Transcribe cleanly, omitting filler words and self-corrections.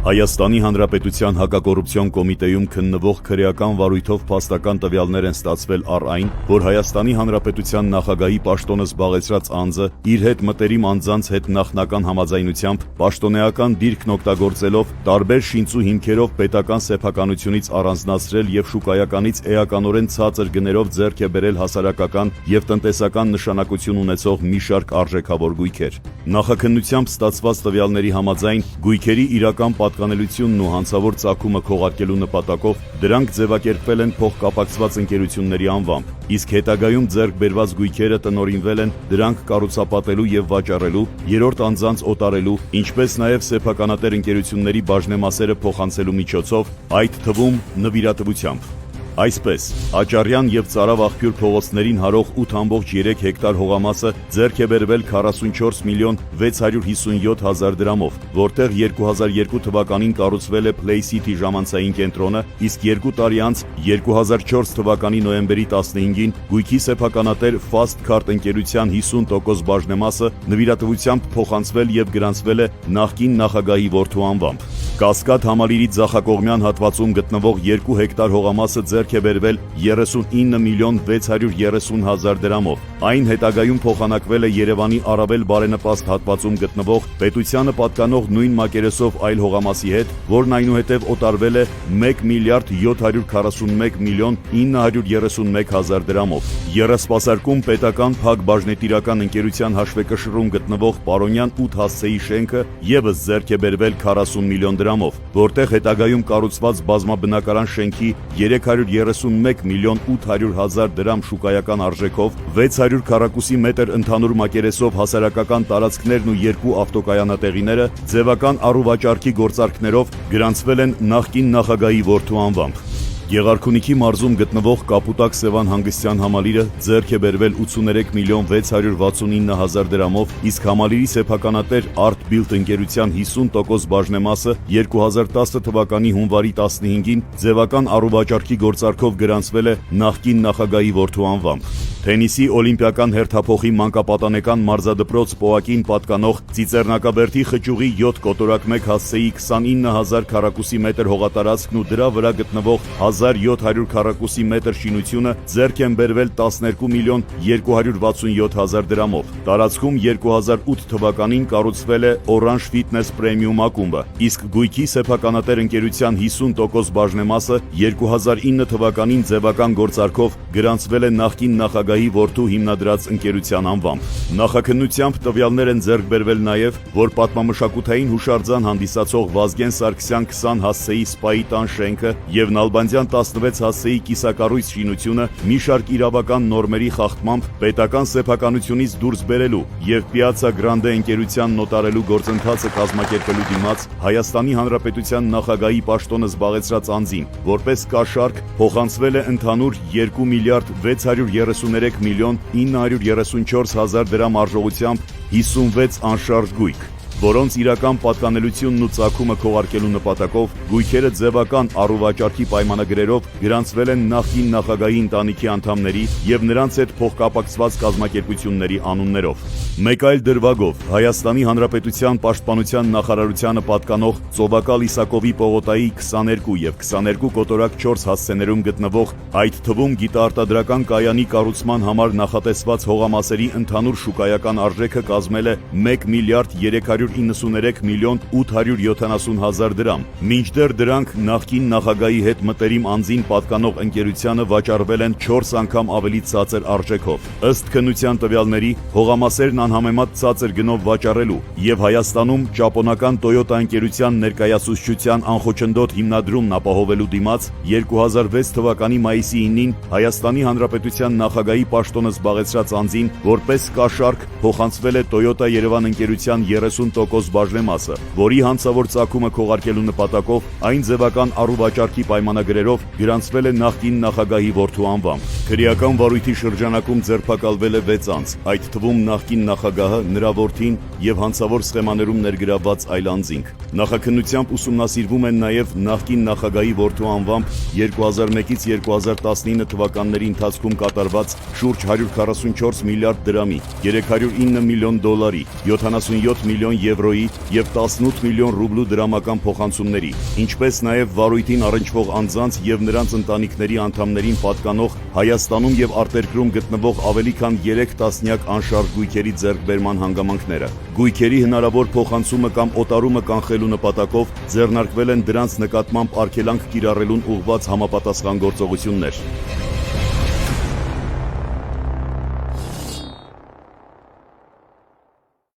Հայաստանի Հանրապետության հակակոռուպցիոն կոմիտեում քննվող քրեական վարույթով փաստական տվյալներ են ստացվել առ այն, որ Հայաստանի Հանրապետության նախագահի պաշտոնը զբաղեցրած անձը իր հետ մտերիմ անձանց հետ նախնական համաձայնությամբ պաշտոնեական դիրքն օգտագործելով տարբեր շինծու հիմքերով պետական սեփականությունից առանձնացրել եւ շուկայականից էականորեն ցածր գներով ձեռք է բերել հասարակական եւ տնտեսական նշանակություն ունեցող մի շարք արժեքավոր գույքեր։ Նախաքննությամբ ստացված տվյալների համաձայն գույքերի իրական պատկանելությունն ու հանցավոր ծագումը քողարկելու նպատակով դրանք ձևակերպվել են փոխկապակցված ընկերությունների անվամբ, իսկ հետագայում ձեռք բերված գույքերը տնօրինվել են դրանք կառուցապատելու եւ վաճառելու, երրորդ անձանց օտարելու, ինչպես նաեւ սեփականատեր ընկերությունների բաժնեմասերը փոխանցելու միջոցով, այդ թվում նվիրատվությամբ։ Այսպես, Աճարյան եւ Ծարավ աղբյուր փողոցներին հարող 8.3 հեկտար հողամասը ձեռք է բերվել 44 միլիոն 657 հազար դրամով, որտեղ 2002 թվականին կառուցվել է Play City ժամանցային կենտրոնը, իսկ 2 տարի անց 2004 թվականի նոյեմբերի 15-ին գույքի սեփականատեր Fast Card ընկերության 50% բաժնեմասը նվիրատվությամբ փոխանցվել եւ գրանցվել է նախկին նախագահի որդու անվամբ։ Կասկադ համալիրի ձախակողմյան հատվածում գտնվող 2 հեկտար հողամասը ձեռք է բերվել 39 միլիոն 630 հազար դրամով։ Այն հետագայում փոխանակվել է Երևանի առավել բարենպաստ հատվածում գտնվող պետությանը պատկանող նույն մակերեսով այլ հողամասի հետ, որն այնուհետև օտարվել է 1 միլիարդ 741 միլիոն 931 հազար դրամով։ Եռասպասարկում պետական փակ բաժնետիրական ընկերության հաշվեկշռում գտնվող Պարոնյան 8 հասցեի շենքը ևս ձեռք է բերվել 40 միլիոն դրամով, որտեղ հետագայում կառուցված բազմաբնակարան շենքի 331 միլիոն 800 հազար դրամ շուկայական արժեքով 600 քառակուսի մետր ընդհանուր մակերեսով հասարակական տարածքներն ու 2 ավտոկայանատեղիները ձևական առուվաճառքի գործարքներով գրանցվել են նախկին նախագահի որդու անվամբ։ Գեղարքունիքի մարզում գտնվող Կապուտակ Սևան հանգստյան համալիրը ձեռք է բերվել 83 միլիոն 669 հազար դրամով, իսկ համալիրի սեփականատեր Art Build ընկերության 50% բաժնեմասը 2010 թվականի հունվարի 15-ին ձևական առուվաճառքի գործարքով գրանցվել է նախկին նախագահի որդու անվամբ։ Թենիսի օլիմպիական հերթափոխի մանկապատանեկան մարզադպրոց Պոակին պատկանող Ծիծեռնակաբերդի խճուղի 7 կոտորակ 1 հասցեի 29000 քառակուսի մետր հողատարածքն ու դրա վրա գտնվող 1700 քառակուսի մետր շինությունը ձեռք են բերվել 12 միլիոն 267 հազար դրամով։ Տարածքում 2008 թվականին կառուցվել է Orange Fitness Premium ակումբը, իսկ գույքի սեփականատեր ընկերության 50% բաժնեմասը 2009 թվականին ձևական գործարքով գրանցվել է նախկին նախագահի որդու հիմնադրած ընկերության անվամբ։ Նախաքննությամբ տվյալներ են ձեռք բերվել նաև, որ պատմամշակութային հուշարձան հանդիսացող Վազգեն Սարգսյան 20 հասցեի սպայի տան շենքը եւ Նալբանդյան 16 հասցեի կիսակառույց շինությունը մի շարք իրավական նորմերի խախտմամբ պետական սեփականությունից դուրս բերելու եւ Piazza Grande ընկերության նոտարելու գործընթացը կազմակերպելու դիմաց Հայաստանի Հանրապետության նախագահի պաշտոնը զբաղեցրած անձին, որպես կաշառք փոխանցվել է ընդհանուր 2 միլիարդ 633 միլիոն 934 հազար դրամ արժողությամբ 56 անշարժ գույք, որոնց իրական պատկանելությունն ու ծագումը քողարկելու նպատակով գույքերը ձևական առուվաճառքի պայմանագրերով գրանցվել են նախկին նախագահի ընտանիքի անդամների եւ նրանց հետ փոխկապակցված կազմակերպությունների անուններով։ Մեկ այլ դրվագով Հայաստանի Հանրապետության Պաշտպանության նախարարությանը պատկանող Ծովակալ Իսակովի պողոտայի 22 եւ 22 կոտորակ 4 հասցեներում գտնվող, այդ թվում գիտաարտադրական կայանի կառուցման համար նախատեսված հողամասերի ընդհանուր շուկայական արժեքը կազմել է 1 միլիարդ 393 միլիոն 870 հազար դրամ, մինչդեռ դրանք նախկին նախագահի հետ մտերիմ անձին պատկանող ընկերությանը վաճառվել են 4 անգամ ավելի ցածր արժեքով։ Ըստ քննության տվյալների, հողամասերն անհամեմատ ցածր գնով վաճառելու եւ Հայաստանում ճապոնական Toyota ընկերության ներկայացուցչության անխոչնդոտ հիմնադրումն ապահովելու դիմաց 2006 թվականի մայիսի 9-ին Հայաստանի Հանրապետության նախագահի պաշտոնը զբաղեցրած անձին որպես կաշառք փոխանցվել է Toyota Երևան ընկերության 30% բաժնեմասը, որի հանցավոր ծագումը քողարկելու նպատակով այն ձևական առուվաճառքի պայմանագրերով գրանցվել է նախկին նախագահի որդու անվամբ։ Քրեական վարույթի շրջանակում ձերբակալվել է 6 անձ, այդ թվում նախկին նախագահը, նրա որդին եւ հանցավոր սխեմաներում ներգրավված այլ անձինք։ Նախաքննությամբ ուսումնասիրվում են նաեւ նախկին նախագահի որդու անվամբ 2001-ից 2019 թվականների ընթացքում կատարված շուրջ 144 միլիարդ դրամի, 309 միլիոն դոլարի, 77 միլիոն եվրոյի եւ 18 միլիոն ռուբլու դրամական փոխանցումների, ինչպես նաեւ վարույթին առնչվող անձանց եւ նրանց ընտանիքների անդամներին պատկանող Հայաստանում եւ արտերկրում գտնվող ավելի քան 3 տասնյակ անշարժ գույքերի ձեռքբերման հանգամանքները։ Գույքերի հնարավոր փոխանցումը կամ օտարումը կանխելու նպատակով ձեռնարկվել են դրանց նկատմամբ արգելանք կիրառելուն ուղղված համապատասխան գործողություններ։